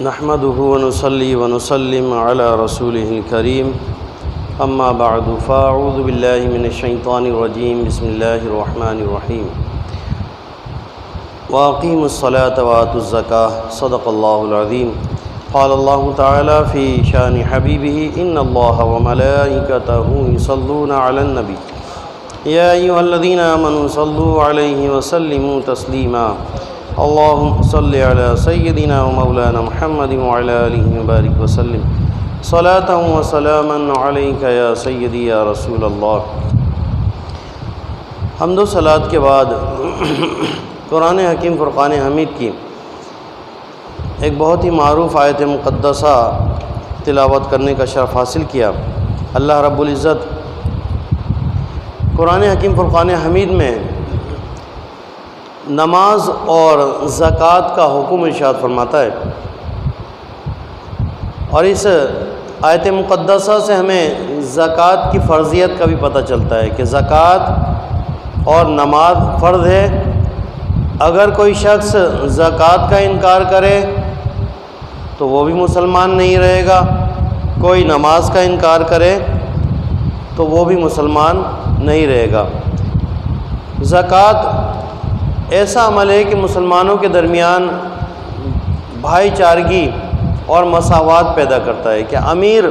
نحمده ونصلي ونسلم على رسوله الكريم اما بعد فاعوذ بالله من الشيطان الرجيم بسم الله الرحمن الرحيم واقيموا الصلاة وآتوا الزكاة صدق الله العظيم قال الله تعالى في شان حبيبه إن الله وملائكته يصلون على النبي يا أيها الذين آمنوا صلوا عليه وسلموا تسليما اللهم صل على سيدنا ومولانا محمد وعلى آله وبارك وسلم صلاة وسلاما عليك يا سيدي يا رسول اللہ۔ حمد و صلات کے بعد قرآن حکیم فرقان حمید کی ایک بہت ہی معروف آیت مقدسہ تلاوت کرنے کا شرف حاصل کیا۔ اللہ رب العزت قرآن حکیم فرقان حمید میں نماز اور زکوٰۃ کا حکم ارشاد فرماتا ہے، اور اس آیت مقدسہ سے ہمیں زکوٰۃ کی فرضیت کا بھی پتہ چلتا ہے کہ زکوٰۃ اور نماز فرض ہے۔ اگر کوئی شخص زکوٰۃ کا انکار کرے تو وہ بھی مسلمان نہیں رہے گا، کوئی نماز کا انکار کرے تو وہ بھی مسلمان نہیں رہے گا۔ زکوٰۃ ایسا عمل ہے کہ مسلمانوں کے درمیان بھائی چارگی اور مساوات پیدا کرتا ہے کہ امیر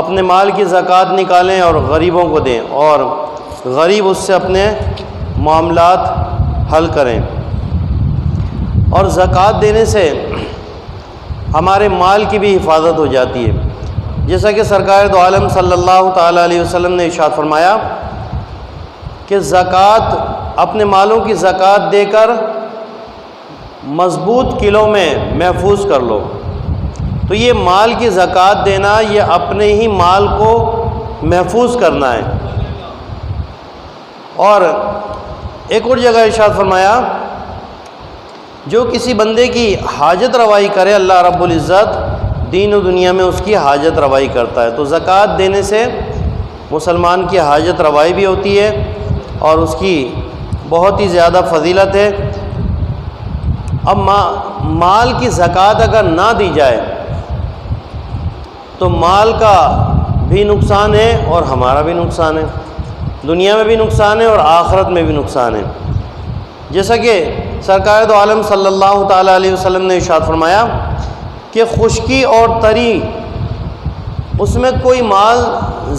اپنے مال کی زکوٰۃ نکالیں اور غریبوں کو دیں، اور غریب اس سے اپنے معاملات حل کریں۔ اور زکوٰۃ دینے سے ہمارے مال کی بھی حفاظت ہو جاتی ہے، جیسا کہ سرکار دو عالم صلی اللہ تعالیٰ علیہ وسلم نے ارشاد فرمایا کہ زکوٰۃ اپنے مالوں کی زکوٰۃ دے کر مضبوط قلعوں میں محفوظ کر لو۔ تو یہ مال کی زکوٰۃ دینا یہ اپنے ہی مال کو محفوظ کرنا ہے۔ اور ایک اور جگہ ارشاد فرمایا جو کسی بندے کی حاجت روائی کرے اللہ رب العزت دین و دنیا میں اس کی حاجت روائی کرتا ہے۔ تو زکوٰۃ دینے سے مسلمان کی حاجت روائی بھی ہوتی ہے اور اس کی بہت ہی زیادہ فضیلت ہے۔ اب مال کی زکوٰۃ اگر نہ دی جائے تو مال کا بھی نقصان ہے اور ہمارا بھی نقصان ہے، دنیا میں بھی نقصان ہے اور آخرت میں بھی نقصان ہے۔ جیسا کہ سرکار دو عالم صلی اللہ تعالیٰ علیہ وسلم نے ارشاد فرمایا کہ خشکی اور تری اس میں کوئی مال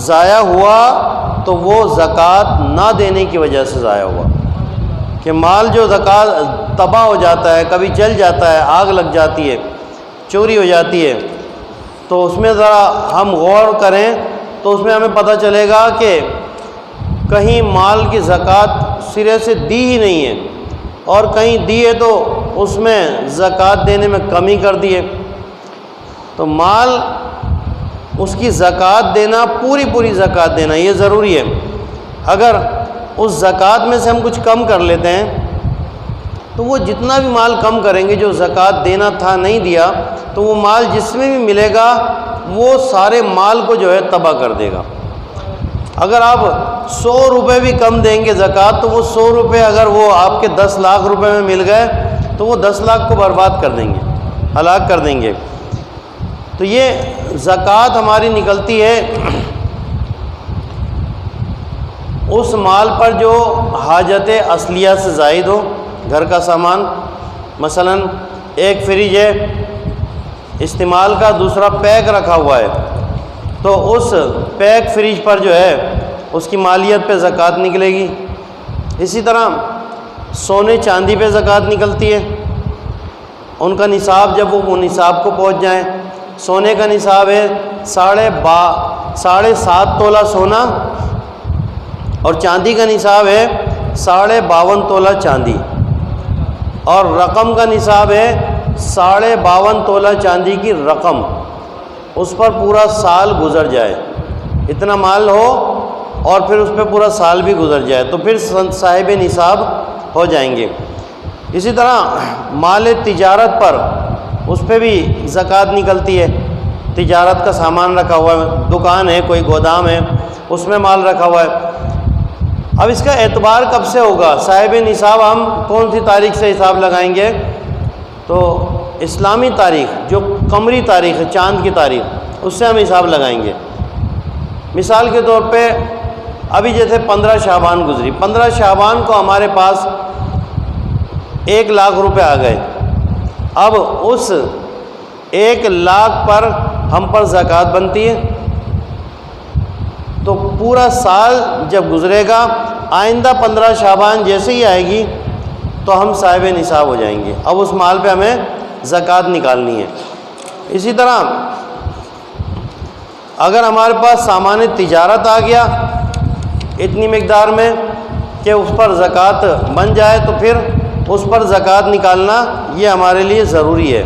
ضائع ہوا تو وہ زکوٰۃ نہ دینے کی وجہ سے ضائع ہوا، کہ مال جو زکوٰۃ تباہ ہو جاتا ہے، کبھی جل جاتا ہے، آگ لگ جاتی ہے، چوری ہو جاتی ہے، تو اس میں ذرا ہم غور کریں تو اس میں ہمیں پتہ چلے گا کہ کہیں مال کی زکوٰۃ سرے سے دی ہی نہیں ہے، اور کہیں دی ہے تو اس میں زکوٰۃ دینے میں کمی کر دی ہے۔ تو مال اس کی زکوٰۃ دینا، پوری زکوٰۃ دینا یہ ضروری ہے۔ اگر اس زکوٰۃ میں سے ہم کچھ کم کر لیتے ہیں تو وہ جتنا بھی مال کم کریں گے جو زکوٰۃ دینا تھا نہیں دیا، تو وہ مال جس میں بھی ملے گا وہ سارے مال کو جو ہے تباہ کر دے گا۔ اگر آپ 100 روپے بھی کم دیں گے زکوٰۃ تو وہ 100 روپے اگر وہ آپ کے 10 لاکھ روپے میں مل گئے تو وہ 10 لاکھ کو برباد کر دیں گے، ہلاک کر دیں گے۔ تو یہ زکوٰۃ ہماری نکلتی ہے اس مال پر جو حاجت اصلیہ سے زائد ہو، گھر کا سامان، مثلا ایک فریج ہے استعمال کا، دوسرا پیک رکھا ہوا ہے، تو اس پیک فریج پر جو ہے اس کی مالیت پہ زکوٰۃ نکلے گی۔ اسی طرح سونے چاندی پہ زکوٰۃ نکلتی ہے، ان کا نصاب جب وہ نصاب کو پہنچ جائیں۔ سونے کا نصاب ہے 7.5 تولہ سونا، اور چاندی کا نصاب ہے 52.5 تولہ چاندی، اور رقم کا نصاب ہے 52.5 تولہ چاندی کی رقم، اس پر پورا سال گزر جائے، اتنا مال ہو اور پھر اس پہ پورا سال بھی گزر جائے تو پھر صاحب نصاب ہو جائیں گے۔ اسی طرح مال تجارت پر اس پہ بھی زکوٰۃ نکلتی ہے، تجارت کا سامان رکھا ہوا ہے، دکان ہے، کوئی گودام ہے، اس میں مال رکھا ہوا ہے۔ اب اس کا اعتبار کب سے ہوگا؟ صاحب نصاب ہم کون سی تاریخ سے حساب لگائیں گے؟ تو اسلامی تاریخ جو قمری تاریخ ہے، چاند کی تاریخ، اس سے ہم حساب لگائیں گے۔ مثال کے طور پہ ابھی جیسے 15 شعبان گزری، 15 شعبان کو ہمارے پاس 1 لاکھ روپے آ گئے۔ اب اس 1 لاکھ پر ہم پر زکوٰۃ بنتی ہے، تو پورا سال جب گزرے گا، آئندہ 15 شعبان جیسے ہی آئے گی تو ہم صاحب نصاب ہو جائیں گے۔ اب اس مال پہ ہمیں زکوٰۃ نکالنی ہے۔ اسی طرح اگر ہمارے پاس سامان تجارت آ گیا اتنی مقدار میں کہ اس پر زکوٰۃ بن جائے، تو پھر اس پر زکوٰۃ نکالنا یہ ہمارے لیے ضروری ہے۔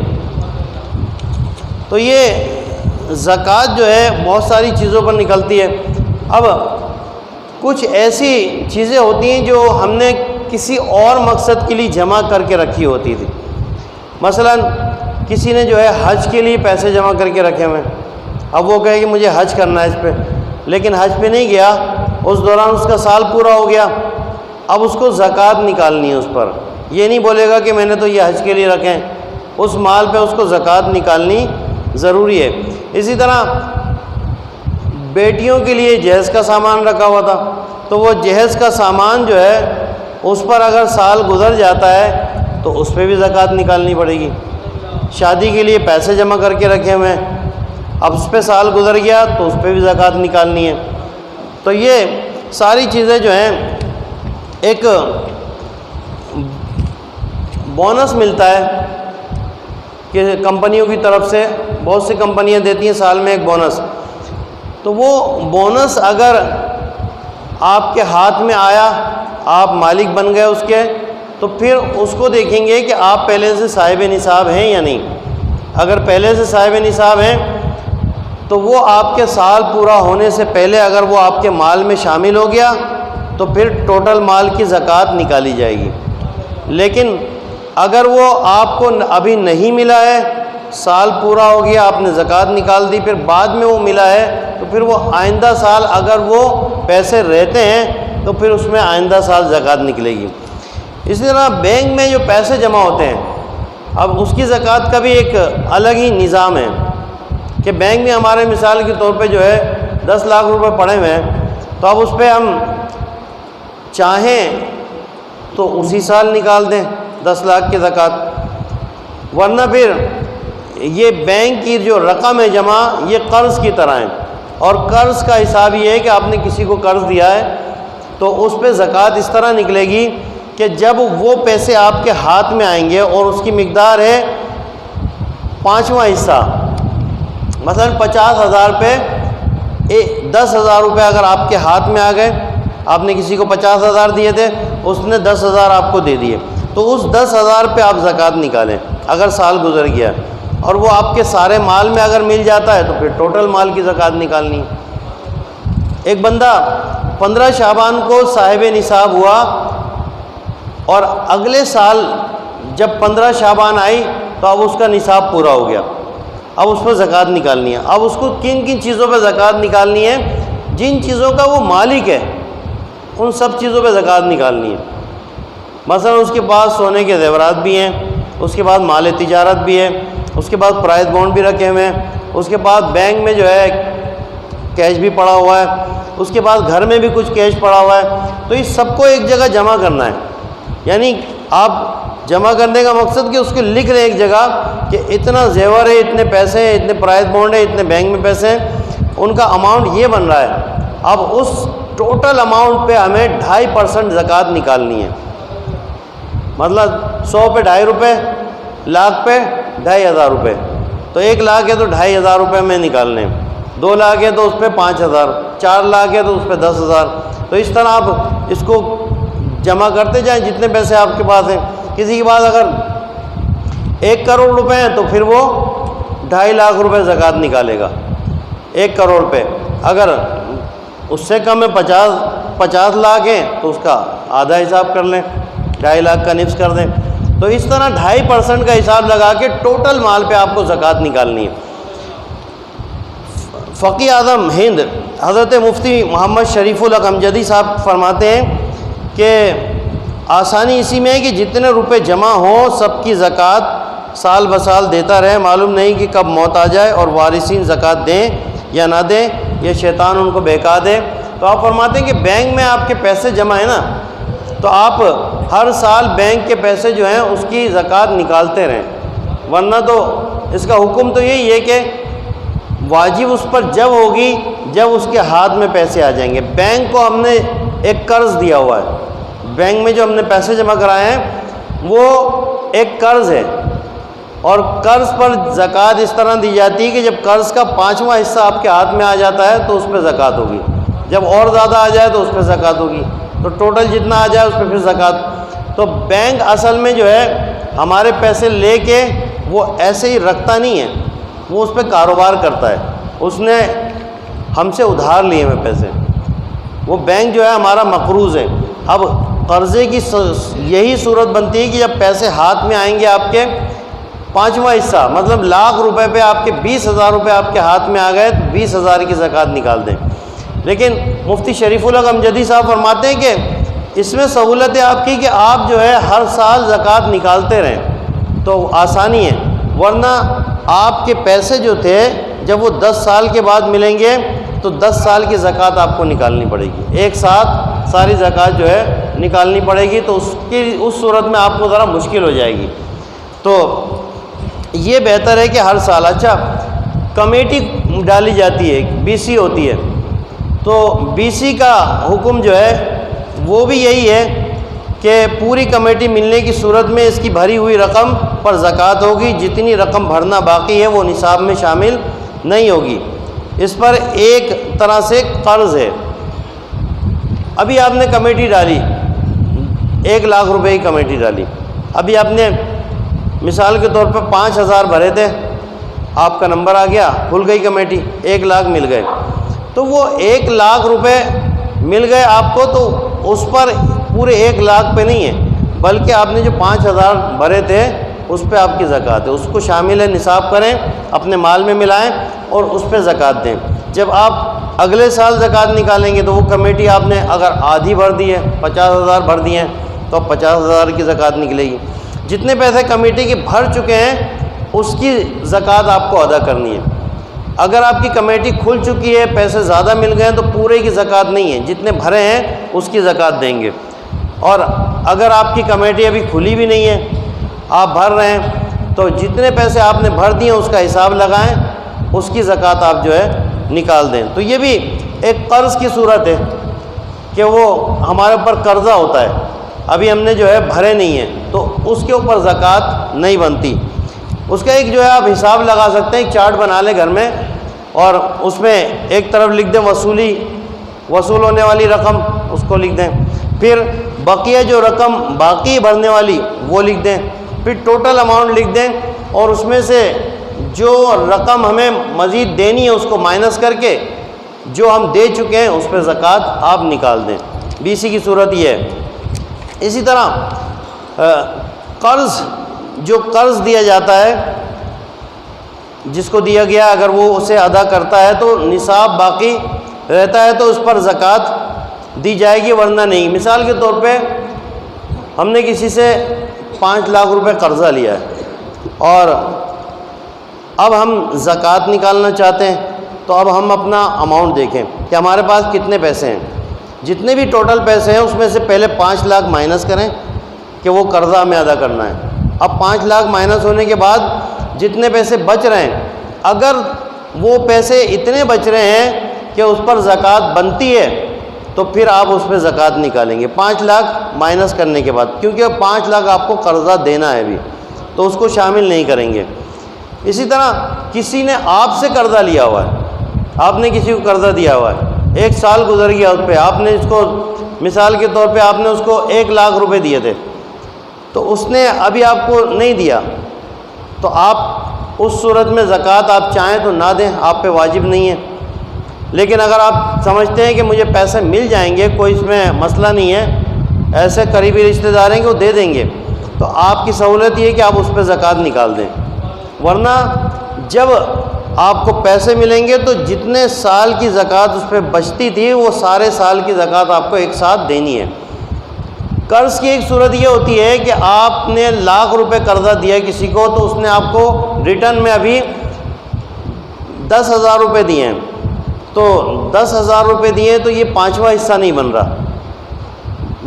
تو یہ زکوٰۃ جو ہے بہت ساری چیزوں پر نکلتی ہے۔ اب کچھ ایسی چیزیں ہوتی ہیں جو ہم نے کسی اور مقصد کے لیے جمع کر کے رکھی ہوتی تھی۔ مثلا کسی نے جو ہے حج کے لیے پیسے جمع کر کے رکھے ہوئے، اب وہ کہے کہ مجھے حج کرنا ہے اس پہ، لیکن حج پہ نہیں گیا، اس دوران اس کا سال پورا ہو گیا، اب اس کو زکوٰۃ نکالنی ہے اس پر۔ یہ نہیں بولے گا کہ میں نے تو یہ حج کے لیے رکھے ہیں، اس مال پہ اس کو زکوٰۃ نکالنی ضروری ہے۔ اسی طرح بیٹیوں کے لیے جہیز کا سامان رکھا ہوا تھا، تو وہ جہیز کا سامان جو ہے اس پر اگر سال گزر جاتا ہے تو اس پہ بھی زکوٰۃ نکالنی پڑے گی۔ شادی کے لیے پیسے جمع کر کے رکھے ہوئے ہیں، اب اس پہ سال گزر گیا تو اس پہ بھی زکوٰۃ نکالنی ہے۔ تو یہ ساری چیزیں جو ہیں ایک بونس ملتا ہے کہ کمپنیوں کی طرف سے، بہت سی کمپنیاں دیتی ہیں سال میں ایک بونس، تو وہ بونس اگر آپ کے ہاتھ میں آیا، آپ مالک بن گئے اس کے، تو پھر اس کو دیکھیں گے کہ آپ پہلے سے صاحب نصاب ہیں یا نہیں۔ اگر پہلے سے صاحب نصاب ہیں تو وہ آپ کے سال پورا ہونے سے پہلے اگر وہ آپ کے مال میں شامل ہو گیا تو پھر ٹوٹل مال کی زکوٰۃ نکالی جائے گی۔ لیکن اگر وہ آپ کو ابھی نہیں ملا ہے، سال پورا ہو گیا، آپ نے زکوٰۃ نکال دی، پھر بعد میں وہ ملا ہے، تو پھر وہ آئندہ سال اگر وہ پیسے رہتے ہیں تو پھر اس میں آئندہ سال زکوٰۃ نکلے گی۔ اسی طرح بینک میں جو پیسے جمع ہوتے ہیں، اب اس کی زکوٰۃ کا بھی ایک الگ ہی نظام ہے کہ بینک میں ہمارے مثال کے طور پہ جو ہے 10 لاکھ روپے پڑے ہوئے ہیں، تو اب اس پہ ہم چاہیں تو اسی سال نکال دیں 10 لاکھ کی زکوٰۃ، ورنہ پھر یہ بینک کی جو رقم ہے جمع، یہ قرض کی طرح ہے، اور قرض کا حساب یہ ہے کہ آپ نے کسی کو قرض دیا ہے تو اس پہ زکوٰۃ اس طرح نکلے گی کہ جب وہ پیسے آپ کے ہاتھ میں آئیں گے اور اس کی مقدار ہے 5واں حصہ، مثلا 50,000 پہ 10,000 روپے اگر آپ کے ہاتھ میں آ گئے، آپ نے کسی کو 50,000 دیے تھے، اس نے 10,000 آپ کو دے دیے، تو اس 10,000 پہ آپ زکوٰۃ نکالیں اگر سال گزر گیا، اور وہ آپ کے سارے مال میں اگر مل جاتا ہے تو پھر ٹوٹل مال کی زکوٰۃ نکالنی ہے۔ ایک بندہ 15 شعبان کو صاحب نصاب ہوا اور اگلے سال جب 15 شعبان آئی تو اب اس کا نصاب پورا ہو گیا، اب اس پر زکوٰۃ نکالنی ہے۔ اب اس کو کن کن چیزوں پہ زکوٰۃ نکالنی ہے؟ جن چیزوں کا وہ مالک ہے ان سب چیزوں پہ زکوٰۃ نکالنی ہے۔ مثلا اس کے پاس سونے کے زیورات بھی ہیں، اس کے بعد مال تجارت بھی ہے، اس کے بعد پرائز بانڈ بھی رکھے ہوئے ہیں، اس کے بعد بینک میں جو ہے کیش بھی پڑا ہوا ہے، اس کے بعد گھر میں بھی کچھ کیش پڑا ہوا ہے، تو اس سب کو ایک جگہ جمع کرنا ہے۔ یعنی آپ جمع کرنے کا مقصد کہ اس کو لکھ لیں ایک جگہ کہ اتنا زیور ہے، اتنے پیسے ہیں، اتنے پرائز بانڈ ہے، اتنے بینک میں پیسے ہیں، ان کا اماؤنٹ یہ بن رہا ہے۔ اب اس ٹوٹل اماؤنٹ پہ ہمیں 2.5% زکوٰۃ نکالنی ہے۔ مطلب 100 پہ 2.5 روپے، لاکھ پہ 2.5 روپے، تو 1 لاکھ ہے تو 2.5 روپے میں نکالنے، 2 لاکھ ہے تو اس پہ 5,000، 4 لاکھ ہے تو اس پہ 10,000۔ تو اس طرح آپ اس کو جمع کرتے جائیں جتنے پیسے آپ کے پاس ہیں۔ کسی کے پاس اگر 1 کروڑ روپے ہیں تو پھر وہ 2.5 لاکھ روپے زکوٰۃ نکالے گا 1 کروڑ پہ۔ اگر اس سے کم ہے 50 لاکھ ہیں تو اس کا آدھا حساب کر لیں، 2.5 لاکھ کا نصف کر دیں۔ تو اس طرح 2.5% کا حساب لگا کے ٹوٹل مال پہ آپ کو زکوٰۃ نکالنی ہے۔ فقی اعظم ہند حضرت مفتی محمد شریف الحق امجدی صاحب فرماتے ہیں کہ آسانی اسی میں ہے کہ جتنے روپے جمع ہوں سب کی زکوٰۃ سال بسال دیتا رہے، معلوم نہیں کہ کب موت آ جائے اور وارثین زکوٰۃ دیں یا نہ دیں، یا شیطان ان کو بہکا دے۔ تو آپ فرماتے ہیں کہ بینک میں آپ کے پیسے جمع ہیں نا، تو آپ ہر سال بینک کے پیسے جو ہیں اس کی زکوٰۃ نکالتے رہیں، ورنہ تو اس کا حکم تو یہی ہے کہ واجب اس پر جب ہوگی جب اس کے ہاتھ میں پیسے آ جائیں گے۔ بینک کو ہم نے ایک قرض دیا ہوا ہے، بینک میں جو ہم نے پیسے جمع کرائے ہیں وہ ایک قرض ہے، اور قرض پر زکوٰۃ اس طرح دی جاتی ہے کہ جب قرض کا 5واں حصہ آپ کے ہاتھ میں آ جاتا ہے تو اس پہ زکوٰۃ ہوگی، جب اور زیادہ آ جائے تو اس پہ زکوٰۃ ہوگی، تو ٹوٹل جتنا آ جائے اس پہ پھر زکوٰۃ۔ تو بینک اصل میں جو ہے ہمارے پیسے لے کے وہ ایسے ہی رکھتا نہیں ہے، وہ اس پہ کاروبار کرتا ہے، اس نے ہم سے ادھار لیے ہوئے پیسے، وہ بینک جو ہے ہمارا مقروض ہے۔ اب قرضے کی یہی صورت بنتی ہے کہ جب پیسے ہاتھ میں آئیں گے آپ کے 5واں حصہ، مطلب لاکھ روپے پہ آپ کے 20,000 روپے آپ کے ہاتھ میں آ گئے تو 20,000 کی زکوٰۃ نکال دیں۔ لیکن مفتی شریف الحق امجدی صاحب فرماتے ہیں کہ اس میں سہولت ہے آپ کی کہ آپ جو ہے ہر سال زکوٰۃ نکالتے رہیں تو آسانی ہے، ورنہ آپ کے پیسے جو تھے جب وہ 10 سال کے بعد ملیں گے تو 10 سال کی زکوٰۃ آپ کو نکالنی پڑے گی، ایک ساتھ ساری زکوٰۃ جو ہے نکالنی پڑے گی، تو اس صورت میں آپ کو ذرا مشکل ہو جائے گی۔ تو یہ بہتر ہے کہ ہر سال، اچھا کمیٹی ڈالی جاتی ہے، بی سی ہوتی ہے، تو بی سی کا حکم جو ہے وہ بھی یہی ہے کہ پوری کمیٹی ملنے کی صورت میں اس کی بھری ہوئی رقم پر زکوٰۃ ہوگی، جتنی رقم بھرنا باقی ہے وہ نصاب میں شامل نہیں ہوگی، اس پر ایک طرح سے قرض ہے۔ ابھی آپ نے کمیٹی ڈالی، 1 لاکھ روپے کی کمیٹی ڈالی، ابھی آپ نے مثال کے طور پر 5,000 بھرے تھے، آپ کا نمبر آ گیا، کھل گئی کمیٹی، 1 لاکھ مل گئے، تو وہ 1 لاکھ روپے مل گئے آپ کو، تو اس پر پورے 1 لاکھ پہ نہیں ہے، بلکہ آپ نے جو 5,000 بھرے تھے اس پہ آپ کی زکوٰۃ ہے، اس کو شامل ہے، نصاب کریں، اپنے مال میں ملائیں اور اس پہ زکوٰۃ دیں۔ جب آپ اگلے سال زکوٰۃ نکالیں گے تو وہ کمیٹی آپ نے اگر آدھی بھر دی ہے، 50,000 بھر دی ہیں، تو اب 50,000 کی زکوٰۃ نکلے گی۔ جتنے پیسے کمیٹی کے بھر چکے ہیں اس کی زکوٰۃ آپ کو ادا کرنی ہے۔ اگر آپ کی کمیٹی کھل چکی ہے، پیسے زیادہ مل گئے ہیں تو پورے کی زکوٰۃ نہیں ہے، جتنے بھرے ہیں اس کی زکوٰۃ دیں گے۔ اور اگر آپ کی کمیٹی ابھی کھلی بھی نہیں ہے، آپ بھر رہے ہیں، تو جتنے پیسے آپ نے بھر دیے اس کا حساب لگائیں، اس کی زکوٰۃ آپ جو ہے نکال دیں۔ تو یہ بھی ایک قرض کی صورت ہے کہ وہ ہمارے اوپر قرضہ ہوتا ہے، ابھی ہم نے جو ہے بھرے نہیں ہیں تو اس کے اوپر زکوٰۃ نہیں بنتی۔ اس کا ایک جو ہے آپ حساب لگا سکتے ہیں، ایک چارٹ بنا لیں گھر میں، اور اس میں ایک طرف لکھ دیں وصول ہونے والی رقم، اس کو لکھ دیں، پھر بقیہ جو رقم باقی بھرنے والی وہ لکھ دیں، پھر ٹوٹل اماؤنٹ لکھ دیں، اور اس میں سے جو رقم ہمیں مزید دینی ہے اس کو مائنس کر کے جو ہم دے چکے ہیں اس پہ زکوٰۃ آپ نکال دیں۔ بی سی کی صورت یہ ہے۔ اسی طرح جو قرض دیا جاتا ہے، جس کو دیا گیا اگر وہ اسے ادا کرتا ہے تو نصاب باقی رہتا ہے تو اس پر زکوٰۃ دی جائے گی، ورنہ نہیں۔ مثال کے طور پہ ہم نے کسی سے 5 لاکھ روپے قرضہ لیا ہے اور اب ہم زکوٰۃ نکالنا چاہتے ہیں، تو اب ہم اپنا اماؤنٹ دیکھیں کہ ہمارے پاس کتنے پیسے ہیں، جتنے بھی ٹوٹل پیسے ہیں اس میں سے پہلے 5 لاکھ مائنس کریں کہ وہ قرضہ ہمیں ادا کرنا ہے۔ اب 5 لاکھ مائنس ہونے کے بعد جتنے پیسے بچ رہے ہیں، اگر وہ پیسے اتنے بچ رہے ہیں کہ اس پر زکوٰۃ بنتی ہے تو پھر آپ اس پہ زکوٰۃ نکالیں گے 5 لاکھ مائنس کرنے کے بعد، کیونکہ 5 لاکھ آپ کو قرضہ دینا ہے ابھی، تو اس کو شامل نہیں کریں گے۔ اسی طرح کسی نے آپ سے قرضہ لیا ہوا ہے، آپ نے کسی کو قرضہ دیا ہوا ہے، 1 سال گزر گیا اس پہ، آپ نے اس کو مثال کے طور پہ آپ نے اس کو 1 لاکھ روپے دیے تھے، تو اس نے ابھی آپ کو نہیں دیا، تو آپ اس صورت میں زکوٰۃ آپ چاہیں تو نہ دیں، آپ پہ واجب نہیں ہے۔ لیکن اگر آپ سمجھتے ہیں کہ مجھے پیسے مل جائیں گے، کوئی اس میں مسئلہ نہیں ہے، ایسے قریبی رشتہ دار ہیں کہ وہ دے دیں گے، تو آپ کی سہولت یہ ہے کہ آپ اس پہ زکوٰۃ نکال دیں، ورنہ جب آپ کو پیسے ملیں گے تو جتنے سال کی زکوٰۃ اس پہ بچتی تھی وہ سارے سال کی زکوٰۃ آپ کو ایک ساتھ دینی ہے۔ قرض کی ایک صورت یہ ہوتی ہے کہ آپ نے لاکھ روپے قرضہ دیا کسی کو، تو اس نے آپ کو ریٹرن میں ابھی 10,000 روپے دیے ہیں، تو 10,000 روپے دیے تو یہ 5واں حصہ نہیں بن رہا،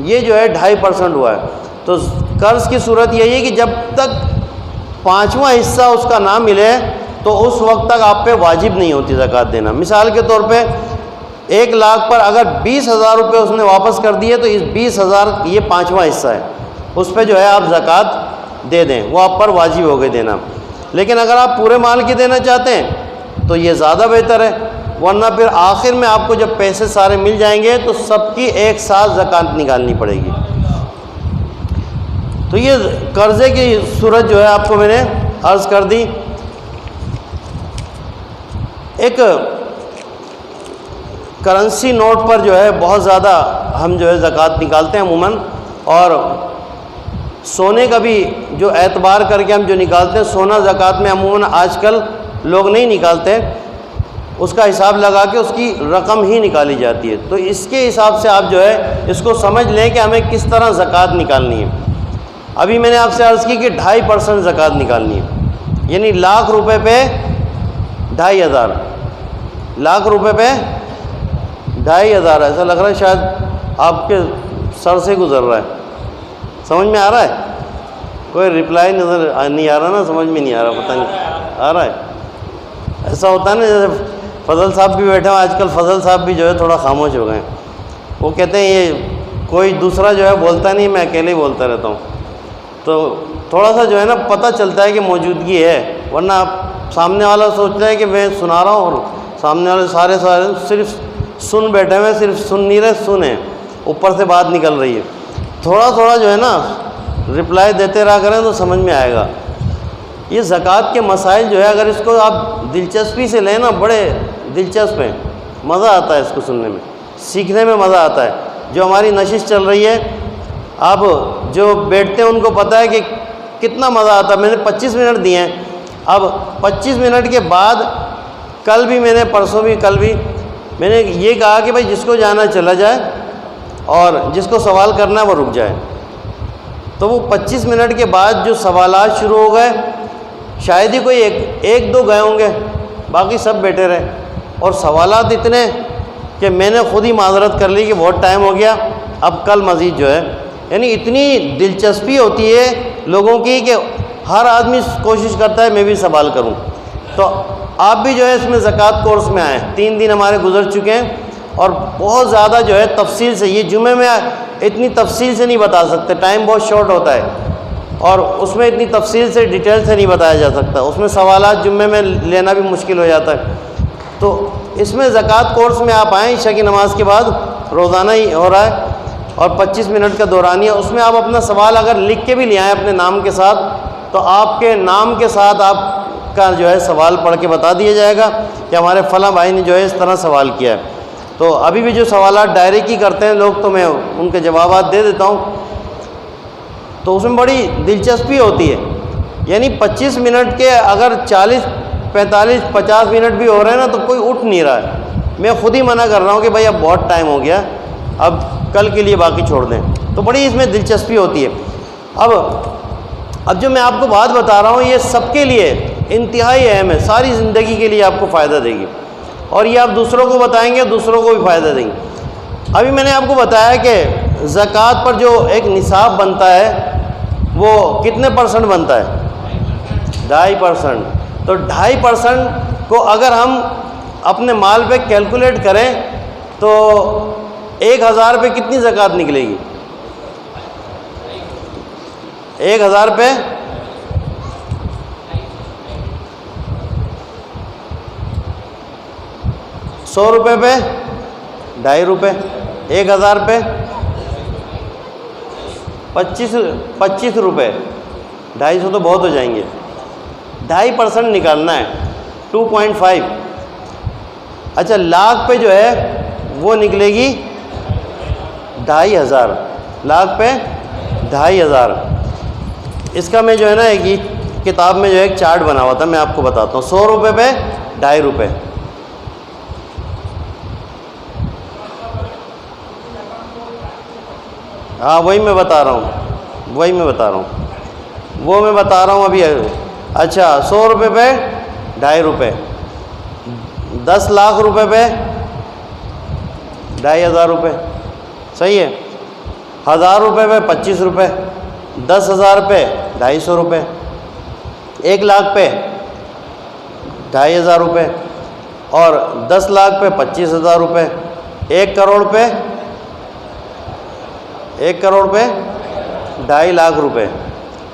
یہ جو ہے 2.5% ہوا ہے۔ تو قرض کی صورت یہی ہے کہ جب تک 5واں حصہ اس کا نہ ملے تو اس وقت تک آپ پہ واجب نہیں ہوتی زکوٰۃ دینا۔ مثال کے طور پہ 1 لاکھ پر اگر 20,000 روپے اس نے واپس کر دیے تو اس 20,000 یہ 5واں حصہ ہے، اس پہ جو ہے آپ زکوٰۃ دے دیں، وہ آپ پر واجب ہو گئے دینا۔ لیکن اگر آپ پورے مال کی دینا چاہتے ہیں تو یہ زیادہ بہتر ہے، ورنہ پھر آخر میں آپ کو جب پیسے سارے مل جائیں گے تو سب کی ایک ساتھ زکوٰۃ نکالنی پڑے گی۔ تو یہ قرضے کی صورت جو ہے آپ کو میں نے عرض کر دی۔ ایک کرنسی نوٹ پر جو ہے بہت زیادہ ہم جو ہے زکوٰۃ نکالتے ہیں عموماً، اور سونے کا بھی جو اعتبار کر کے ہم جو نکالتے ہیں، سونا زکوٰۃ میں عموماً آج کل لوگ نہیں نکالتے، اس کا حساب لگا کے اس کی رقم ہی نکالی جاتی ہے۔ تو اس کے حساب سے آپ جو ہے اس کو سمجھ لیں کہ ہمیں کس طرح زکوٰۃ نکالنی ہے۔ ابھی میں نے آپ سے عرض کی کہ 2.5% زکوٰۃ نکالنی ہے، یعنی لاکھ روپے پہ 2,500، لاکھ روپے پہ 2,500۔ ایسا لگ رہا ہے شاید آپ کے سر سے گزر رہا ہے، سمجھ میں آ رہا ہے؟ کوئی رپلائی نظر نہیں آ رہا نا، سمجھ میں نہیں آ رہا، پتہ نہیں آ رہا ہے؟ ایسا ہوتا ہے نا، جیسے فضل صاحب بھی بیٹھے ہیں آج کل، فضل صاحب بھی جو ہے تھوڑا خاموش ہو گئے ہیں، وہ کہتے ہیں یہ کوئی دوسرا جو ہے بولتا نہیں، میں اکیلے ہی بولتا رہتا ہوں، تو تھوڑا سا جو ہے نا پتہ چلتا ہے کہ موجودگی ہے، ورنہ آپ سامنے والا سوچتا ہے کہ میں سنا رہا ہوں اور سامنے والے سارے صرف سن بیٹھے ہوئے، صرف سن نہیں رہے، سنیں، اوپر سے بات نکل رہی ہے۔ تھوڑا تھوڑا جو ہے نا رپلائی دیتے رہا کریں تو سمجھ میں آئے گا۔ یہ زکوٰۃ کے مسائل جو ہے اگر اس کو آپ دلچسپی سے لیں نا، بڑے دلچسپ ہیں، مزہ آتا ہے اس کو سننے میں، سیکھنے میں مزہ آتا ہے۔ جو ہماری نشست چل رہی ہے، آپ جو بیٹھتے ہیں ان کو پتہ ہے کہ کتنا مزہ آتا ہے۔ میں نے 25 منٹ دیے ہیں، اب 25 منٹ کے بعد کل بھی میں نے، پرسوں بھی، کل بھی میں نے یہ کہا کہ بھائی جس کو جانا چلا جائے اور جس کو سوال کرنا ہے وہ رک جائے۔ تو وہ 25 منٹ کے بعد جو سوالات شروع ہو گئے، شاید ہی کوئی ایک دو گئے ہوں گے، باقی سب بیٹھے رہے، اور سوالات اتنے کہ میں نے خود ہی معذرت کر لی کہ بہت ٹائم ہو گیا، اب کل مزید جو ہے، یعنی اتنی دلچسپی ہوتی ہے لوگوں کی کہ ہر آدمی کوشش کرتا ہے میں بھی سوال کروں۔ تو آپ بھی جو ہے اس میں زکوٰۃ کورس میں آئیں، 3 دن ہمارے گزر چکے ہیں، اور بہت زیادہ جو ہے تفصیل سے، یہ جمعے میں اتنی تفصیل سے نہیں بتا سکتے، ٹائم بہت شارٹ ہوتا ہے، اور اس میں اتنی تفصیل سے، ڈیٹیل سے نہیں بتایا جا سکتا، اس میں سوالات جمعے میں لینا بھی مشکل ہو جاتا ہے۔ تو اس میں زکوٰۃ کورس میں آپ آئیں، عشاء کی نماز کے بعد روزانہ ہی ہو رہا ہے، اور 25 منٹ کا دورانیہ، اس میں آپ اپنا سوال اگر لکھ کے بھی لے آئیں اپنے نام کے ساتھ، تو آپ کے نام کے ساتھ آپ کا جو ہے سوال پڑھ کے بتا دیا جائے گا کہ ہمارے فلاں بھائی نے جو ہے اس طرح سوال کیا ہے۔ تو ابھی بھی جو سوالات ڈائری کی کرتے ہیں لوگ، تو میں ان کے جوابات دے دیتا ہوں، تو اس میں بڑی دلچسپی ہوتی ہے۔ یعنی 25 منٹ کے اگر 40 45 50 منٹ بھی ہو رہے ہیں نا تو کوئی اٹھ نہیں رہا ہے، میں خود ہی منع کر رہا ہوں کہ بھائی اب بہت ٹائم ہو گیا، اب کل کے لیے باقی چھوڑ دیں، تو بڑی اس میں دلچسپی ہوتی ہے۔ اب جو میں آپ کو بات بتا رہا ہوں یہ سب کے لیے انتہائی اہم ہے، ساری زندگی کے لیے آپ کو فائدہ دے گی، اور یہ آپ دوسروں کو بتائیں گے، دوسروں کو بھی فائدہ دیں گے۔ ابھی میں نے آپ کو بتایا کہ زکوٰۃ پر جو ایک نصاب بنتا ہے وہ کتنے % بنتا ہے؟ 2.5%۔ تو 2.5% کو اگر ہم اپنے مال پہ کیلکولیٹ کریں تو 1,000 پہ کتنی زکوٰۃ نکلے گی؟ 1,000 پہ 100 روپے پہ 2.5 روپے، 1,000 پہ 25 روپے، 250 تو بہت ہو جائیں گے، 2.5% نکالنا ہے، 2.5۔ اچھا لاکھ پہ جو ہے وہ نکلے گی 2,500، لاکھ پہ 2,500۔ اس کا میں جو ہے نا ایک کتاب میں جو ہے ایک چارٹ بنا ہوا تھا، میں آپ کو بتاتا ہوں۔ 100 روپے پہ 2.5 روپے، ہاں وہی میں بتا رہا ہوں وہ میں بتا رہا ہوں ابھی. اچھا 100 روپے پہ 2.5 روپے, 10 لاکھ روپے پہ 2,500 روپے, صحیح ہے. 1,000 روپے پہ 25 روپے, 10,000 پہ 250 روپے, 1 لاکھ پہ 2,500 روپے, اور 10 لاکھ پہ 25,000 روپے, 1 کروڑ پہ 2.5 لاکھ روپے.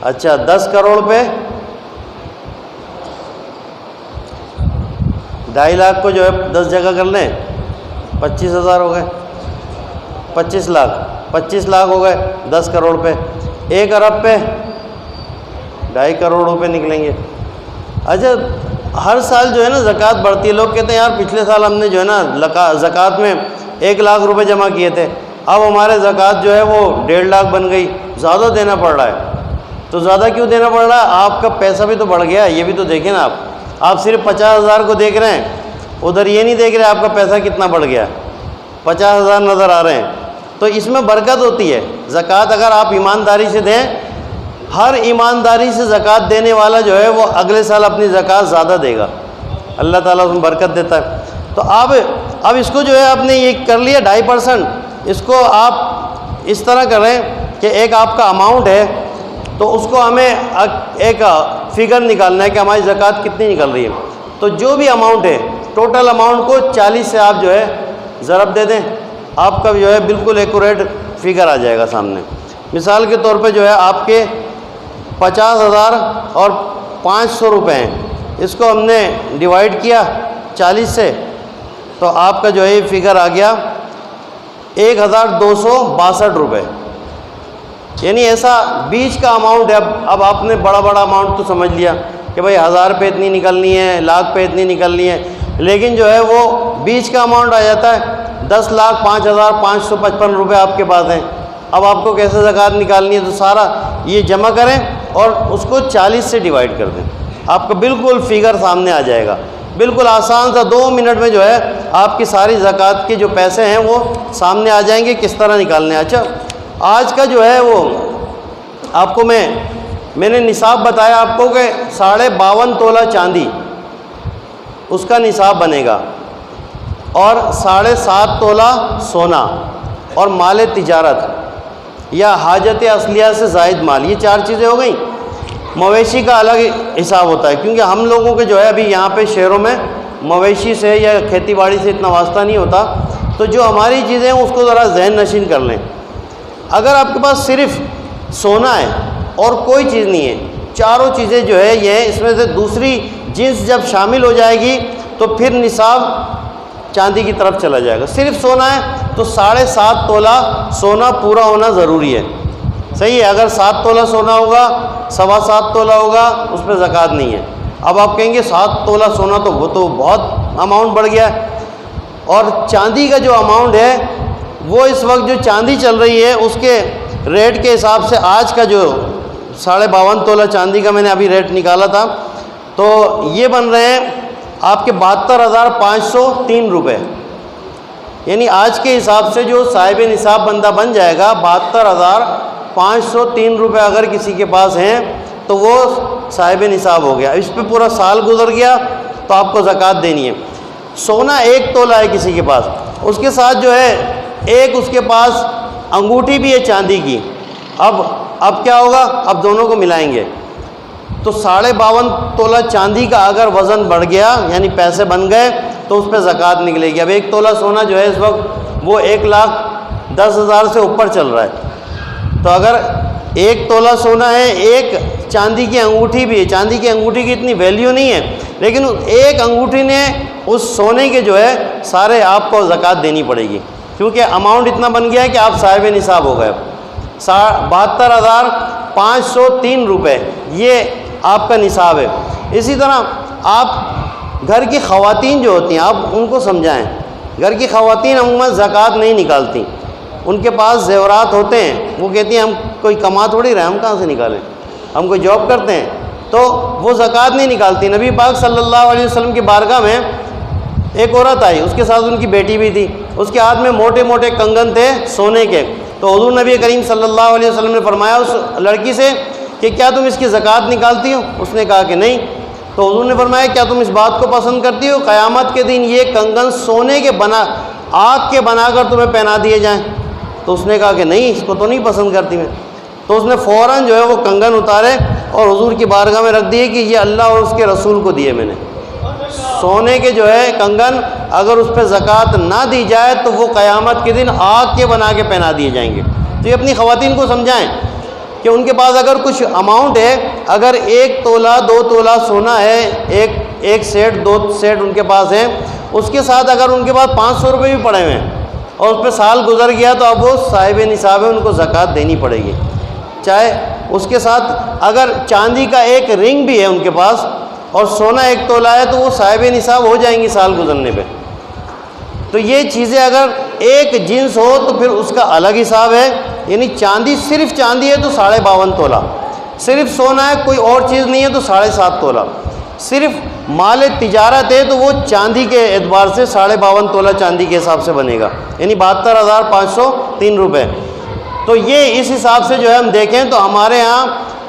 اچھا 10 کروڑ پہ 2.5 لاکھ کو جو ہے 10 جگہ کر لیں 25,000 ہو گئے, 25 لاکھ ہو گئے 10 کروڑ پہ. 1 ارب پہ 2.5 کروڑ روپے نکلیں گے. اچھا ہر سال جو ہے نا زکوٰۃ بڑھتی ہے. لوگ کہتے ہیں یار پچھلے سال ہم نے جو ہے نا زکوٰۃ میں 1 لاکھ روپے جمع کیے تھے, اب ہمارے زکوٰۃ جو ہے وہ 1.5 لاکھ بن گئی, زیادہ دینا پڑ رہا ہے. تو زیادہ کیوں دینا پڑ رہا ہے؟ آپ کا پیسہ بھی تو بڑھ گیا, یہ بھی تو دیکھیں نا. آپ صرف 50,000 کو دیکھ رہے ہیں, ادھر یہ نہیں دیکھ رہے آپ کا پیسہ کتنا بڑھ گیا. 50,000 نظر آ رہے ہیں. تو اس میں برکت ہوتی ہے. زکوٰۃ اگر آپ ایمانداری سے دیں, ہر ایمانداری سے زکوٰۃ دینے والا جو ہے وہ اگلے سال اپنی زکوٰۃ زیادہ دے گا, اللہ تعالیٰ اس میں برکت دیتا ہے. تو اب اس کو جو ہے آپ نے یہ کر لیا 2.5%. اس کو آپ اس طرح کریں کہ ایک آپ کا اماؤنٹ ہے, تو اس کو ہمیں ایک فگر نکالنا ہے کہ ہماری زکوٰۃ کتنی نکل رہی ہے. تو جو بھی اماؤنٹ ہے ٹوٹل اماؤنٹ کو 40 سے آپ جو ہے ضرب دے دیں, آپ کا جو ہے بالکل ایکوریٹ فگر آ جائے گا سامنے. مثال کے طور پہ جو ہے آپ کے 50,000 اور 500 روپے ہیں, اس کو ہم نے ڈیوائڈ کیا 40 سے, تو آپ کا جو ہے فگر آ گیا 1,262 روپے. یعنی ایسا بیچ کا اماؤنٹ ہے. اب آپ نے بڑا اماؤنٹ تو سمجھ لیا کہ بھائی 1,000 پہ اتنی نکلنی ہے, لاکھ پہ اتنی نکلنی ہے, لیکن جو ہے وہ بیچ کا اماؤنٹ آ جاتا ہے 10,05,555 روپے آپ کے پاس ہیں. اب آپ کو کیسے زکوٰۃ نکالنی ہے؟ تو سارا یہ جمع کریں اور اس کو 40 سے ڈیوائڈ کر دیں, آپ کا بالکل فگر سامنے آ جائے گا. بالکل آسان سا 2 منٹ میں جو ہے آپ کی ساری زکوٰۃ کے جو پیسے ہیں وہ سامنے آ جائیں گے کس طرح نکالنے ہیں. اچھا آج کا جو ہے وہ آپ کو میں نے نصاب بتایا آپ کو کہ 52.5 تولہ چاندی اس کا نصاب بنے گا, اور 7.5 تولہ سونا, اور مال تجارت یا حاجت اصلیہ سے زائد مال. یہ 4 چیزیں ہو گئیں. مویشی کا الگ حساب ہوتا ہے, کیونکہ ہم لوگوں کے جو ہے ابھی یہاں پہ شہروں میں مویشی سے یا کھیتی باڑی سے اتنا واسطہ نہیں ہوتا. تو جو ہماری چیزیں ہیں اس کو ذرا ذہن نشین کر لیں. اگر آپ کے پاس صرف سونا ہے اور کوئی چیز نہیں ہے, چاروں چیزیں جو ہے یہ اس میں سے دوسری جنس جب شامل ہو جائے گی تو پھر نصاب چاندی کی طرف چلا جائے گا. صرف سونا ہے تو 7.5 تولہ سونا پورا ہونا ضروری ہے, صحیح ہے. اگر 7 تولہ سونا ہوگا 7.25 تولہ ہوگا اس پہ زکوٰۃ نہیں ہے. اب آپ کہیں گے 7 تولہ سونا تو وہ تو بہت اماؤنٹ بڑھ گیا ہے. اور چاندی کا جو اماؤنٹ ہے وہ اس وقت جو چاندی چل رہی ہے اس کے ریٹ کے حساب سے آج کا جو 52.5 تولہ چاندی کا میں نے ابھی ریٹ نکالا تھا, تو یہ بن رہے ہیں آپ کے 72,503 روپے. یعنی آج کے حساب سے جو صاحب نصاب بندہ بن جائے گا 72,503 روپے اگر کسی کے پاس ہیں تو وہ صاحب نصاب ہو گیا. اس پہ پورا سال گزر گیا تو آپ کو زکوٰۃ دینی ہے. سونا 1 تولہ ہے کسی کے پاس, اس کے ساتھ جو ہے ایک اس کے پاس انگوٹھی بھی ہے چاندی کی. اب کیا ہوگا؟ اب دونوں کو ملائیں گے تو 52.5 تولہ چاندی کا اگر وزن بڑھ گیا یعنی پیسے بن گئے تو اس پہ زکوٰۃ نکلے گی. اب 1 تولہ سونا جو ہے اس وقت وہ 1,10,000 سے اوپر چل رہا ہے. تو اگر 1 تولہ سونا ہے, ایک چاندی کی انگوٹھی بھی ہے, چاندی کی انگوٹھی کی اتنی ویلیو نہیں ہے, لیکن ایک انگوٹھی نے اس سونے کے جو ہے سارے آپ کو زکوٰۃ دینی پڑے گی, کیونکہ اماؤنٹ اتنا بن گیا ہے کہ آپ صاحب نصاب ہو گئے. 72,503 روپے یہ آپ کا نصاب ہے. اسی طرح آپ گھر کی خواتین جو ہوتی ہیں آپ ان کو سمجھائیں. گھر کی خواتین عموماً زکوٰۃ نہیں نکالتی, ان کے پاس زیورات ہوتے ہیں, وہ کہتی ہیں ہم کوئی کما تھوڑی رہے, ہم کہاں سے نکالیں, ہم کوئی جاب کرتے ہیں, تو وہ زکوٰۃ نہیں نکالتی. نبی پاک صلی اللہ علیہ وسلم کی بارگاہ میں ایک عورت آئی, اس کے ساتھ ان کی بیٹی بھی تھی, اس کے ہاتھ میں موٹے موٹے کنگن تھے سونے کے, تو حضور نبی کریم صلی اللہ علیہ وسلم نے فرمایا اس لڑکی سے کہ کیا تم اس کی زکوٰۃ نکالتی ہو؟ اس نے کہا کہ نہیں۔ تو حضور نے فرمایا کیا تم اس بات کو پسند کرتی ہو قیامت کے دن یہ کنگن سونے کے آگ کے بنا کر تمہیں پہنا دیے جائیں؟ تو اس نے کہا کہ نہیں، اس کو تو نہیں پسند کرتی میں۔ تو اس نے فوراً جو ہے وہ کنگن اتارے اور حضور کی بارگاہ میں رکھ دیے کہ یہ اللہ اور اس کے رسول کو دیے میں نے۔ سونے کے جو ہے کنگن اگر اس پہ زکوٰۃ نہ دی جائے تو وہ قیامت کے دن آگ کے بنا کے پہنا دیے جائیں گے۔ تو یہ اپنی خواتین کو سمجھائیں کہ ان کے پاس اگر کچھ اماؤنٹ ہے، اگر 1 تولہ 2 تولہ سونا ہے، ایک سیٹ 2 سیٹ ان کے پاس ہیں، اس کے ساتھ اگر ان کے پاس 500 روپے بھی پڑے ہوئے ہیں اور اس پہ سال گزر گیا تو اب وہ صاحب نصاب ہے، ان کو زکوٰۃ دینی پڑے گی۔ چاہے اس کے ساتھ اگر چاندی کا ایک رنگ بھی ہے ان کے پاس اور سونا 1 تولہ ہے تو وہ صاحب نصاب ہو جائیں گی سال گزرنے پہ۔ تو یہ چیزیں اگر ایک جنس ہو تو پھر اس کا الگ حساب ہے، یعنی چاندی صرف چاندی ہے تو 52.5 تولہ، صرف سونا ہے کوئی اور چیز نہیں ہے تو 7.5 تولہ، صرف مال تجارت ہے تو وہ چاندی کے اعتبار سے 52.5 تولہ چاندی کے حساب سے بنے گا، یعنی 72,503 روپے۔ تو یہ اس حساب سے جو ہے ہم دیکھیں تو ہمارے ہاں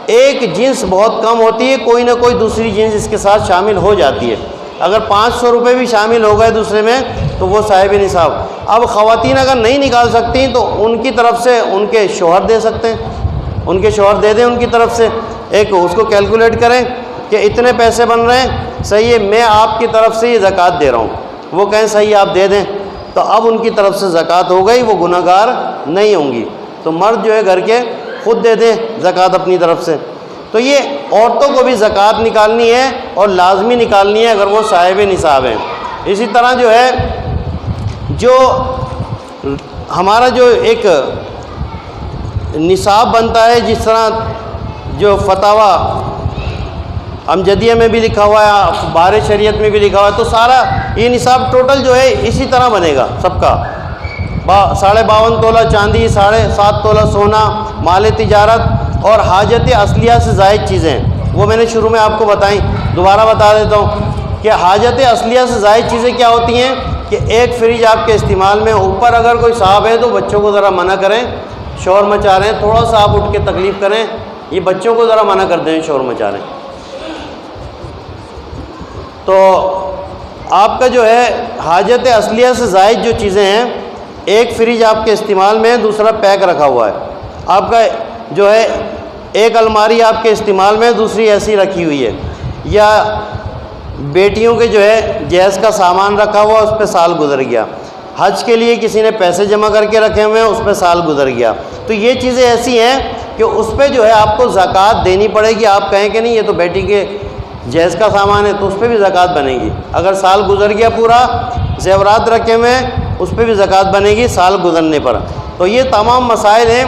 ایک جنس بہت کم ہوتی ہے، کوئی نہ کوئی دوسری جنس اس کے ساتھ شامل ہو جاتی ہے۔ اگر 500 روپے بھی شامل ہو گئے دوسرے میں تو وہ صاحب نصاب۔ اب خواتین اگر نہیں نکال سکتی تو ان کی طرف سے ان کے شوہر دے سکتے ہیں، ان کے شوہر دے دیں ان کی طرف سے، ایک اس کو کیلکولیٹ کریں کہ اتنے پیسے بن رہے ہیں، صحیح ہے میں آپ کی طرف سے یہ زکوٰۃ دے رہا ہوں، وہ کہیں صحیح آپ دے دیں، تو اب ان کی طرف سے زکوٰۃ ہو گئی، وہ گناہ گار نہیں ہوں گی۔ تو مرد جو ہے گھر کے خود دے دیں زکوٰۃ اپنی طرف سے۔ تو یہ عورتوں کو بھی زکوٰۃ نکالنی ہے اور لازمی نکالنی ہے اگر وہ صاحب نصاب ہیں۔ اسی طرح جو ہے جو ہمارا جو ایک نصاب بنتا ہے، جس طرح جو فتاویٰ امجدیہ میں بھی لکھا ہوا ہے، اخبار شریعت میں بھی لکھا ہوا ہے، تو سارا یہ نصاب ٹوٹل جو ہے اسی طرح بنے گا سب کا۔ 52.5 تولہ چاندی، 7.5 تولہ سونا، مال تجارت اور حاجت اصلیہ سے زائد چیزیں، وہ میں نے شروع میں آپ کو بتائیں، دوبارہ بتا دیتا ہوں کہ حاجت اصلیہ سے زائد چیزیں کیا ہوتی ہیں کہ ایک فریج آپ کے استعمال میں، اوپر اگر کوئی صاحب ہے تو بچوں کو ذرا منع کریں، شور مچا رہے ہیں، تھوڑا سا آپ اٹھ کے تکلیف کریں، یہ بچوں کو ذرا منع کر دیں شور مچا رہے ہیں۔ تو آپ کا جو ہے حاجت اصلیہ سے زائد جو چیزیں ہیں، ایک فریج آپ کے استعمال میں ہے، دوسرا پیک رکھا ہوا ہے، آپ کا جو ہے ایک الماری آپ کے استعمال میں، دوسری ایسی رکھی ہوئی ہے، یا بیٹیوں کے جو ہے جہیز کا سامان رکھا ہوا، اس پہ سال گزر گیا، حج کے لیے کسی نے پیسے جمع کر کے رکھے ہوئے ہیں، اس پہ سال گزر گیا، تو یہ چیزیں ایسی ہیں کہ اس پہ جو ہے آپ کو زکوٰۃ دینی پڑے گی۔ آپ کہیں کہ نہیں یہ تو بیٹی کے جہیز کا سامان ہے تو اس پہ بھی زکوٰۃ بنے گی، اگر سال گزر گیا پورا، زیورات رکھے ہوئے ہیں اس پہ بھی زکوٰۃ بنے گی سال گزرنے پر۔ تو یہ تمام مسائل ہیں،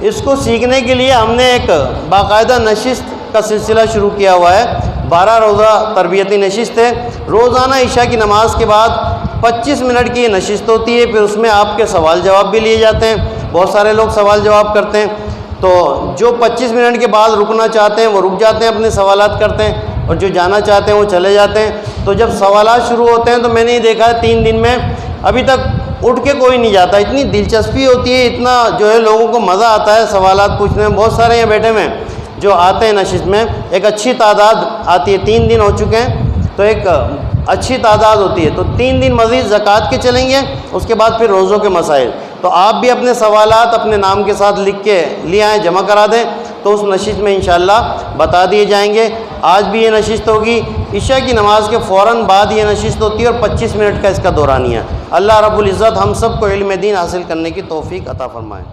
اس کو سیکھنے کے لیے ہم نے ایک باقاعدہ نشست کا سلسلہ شروع کیا ہوا ہے، 12 روزہ تربیتی نشست ہے، روزانہ عشاء کی نماز کے بعد 25 منٹ کی یہ نشست ہوتی ہے، پھر اس میں آپ کے سوال جواب بھی لیے جاتے ہیں، بہت سارے لوگ سوال جواب کرتے ہیں، تو جو 25 منٹ کے بعد رکنا چاہتے ہیں وہ رک جاتے ہیں، اپنے سوالات کرتے ہیں، اور جو جانا چاہتے ہیں وہ چلے جاتے ہیں۔ تو جب سوالات شروع ہوتے ہیں تو میں نے یہ دیکھا ہے 3 دن میں ابھی تک اٹھ کے کوئی نہیں جاتا، اتنی دلچسپی ہوتی ہے، اتنا جو ہے لوگوں کو مزہ آتا ہے سوالات پوچھنے میں، بہت سارے ہیں بیٹھے ہوئے جو آتے ہیں نشست میں، ایک اچھی تعداد آتی ہے، 3 دن ہو چکے ہیں تو ایک اچھی تعداد ہوتی ہے، تو 3 دن مزید زکوٰۃ کے چلیں گے، اس کے بعد پھر روزوں کے مسائل، تو آپ بھی اپنے سوالات اپنے نام کے ساتھ لکھ کے لے آئیں، جمع کرا دیں، تو اس نشست میں انشاءاللہ بتا دیے جائیں گے۔ آج بھی یہ نشست ہوگی، عشاء کی نماز کے فوراً بعد یہ نشست ہوتی ہے اور 25 منٹ کا اس کا دورانیہ ہے۔ اللہ رب العزت ہم سب کو علم دین حاصل کرنے کی توفیق عطا فرمائے۔